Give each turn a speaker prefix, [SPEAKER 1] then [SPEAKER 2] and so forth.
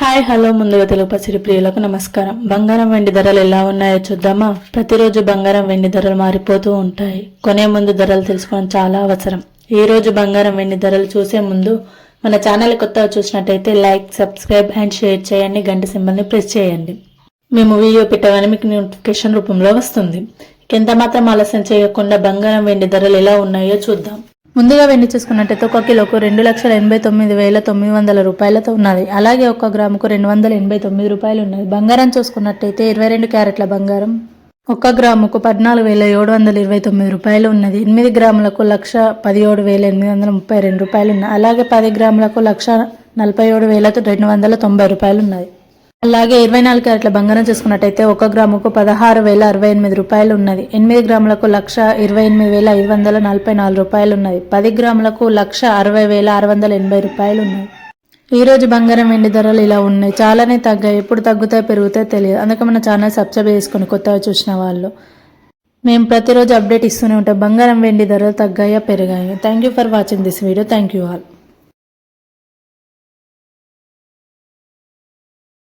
[SPEAKER 1] Hi hello ముందుగా తెలుగు పసిడి ప్రియులకు నమస్కారం. బంగారం వెండి ధరలు ఎలా ఉన్నాయో చూద్దామా? ప్రతిరోజు బంగారం వెండి ధరలు మారిపోతూ ఉంటాయి. కొనే ముందు ధరలు తెలుసుకోవడం చాలా అవసరం. ఈ రోజు బంగారం వెండి ధరలు చూసే ముందు మన ఛానల్ కొత్తగా చూసినట్టయితే లైక్, సబ్స్క్రైబ్ అండ్ షేర్ చేయండి. గంట సింబల్ని ప్రెస్ చేయండి. మేము వీడియో పెట్టగానే మీకు నోటిఫికేషన్ రూపంలో వస్తుంది. ఎంత మాత్రం ఆలస్యం చేయకుండా బంగారం వెండి ధరలు ఎలా ఉన్నాయో చూద్దాం. ముందుగా వెండి చూసుకున్నట్టయితే 1 కిలోకు 2,89,900 రూపాయలతో ఉన్నది. అలాగే 1 గ్రాముకు 289 రూపాయలు ఉన్నది. బంగారం చూసుకున్నట్టయితే 22 క్యారెట్ల బంగారం 1 గ్రాముకు 14,729 రూపాయలు ఉన్నది. 8 గ్రాములకు 1,17,832 రూపాయలు ఉన్నాయి. అలాగే 10 గ్రాములకు 1,47,290 రూపాయలు ఉన్నది. అలాగే 24 క్యారెట్ల బంగారం చూసుకున్నట్టయితే 1 గ్రాముకు 16,068 రూపాయలు ఉన్నది. 8 గ్రాములకు 1,28,544 రూపాయలు ఉన్నది. 10 గ్రాములకు 1,60,680 రూపాయలు ఉన్నది. ఈ రోజు బంగారం వెండి ధరలు ఇలా ఉన్నాయి. చాలానే తగ్గాయి. ఎప్పుడు తగ్గుతాయి పెరుగుతాయో తెలియదు. అందుకే మన ఛానల్ సబ్స్క్రైబ్ చేసుకుని కొత్తగా చూసిన వాళ్ళు. మేము ప్రతిరోజు అప్డేట్ ఇస్తూనే ఉంటాం. బంగారం వెండి ధరలు తగ్గాయా పెరిగాయి. Thank you for watching this video. Thank you all.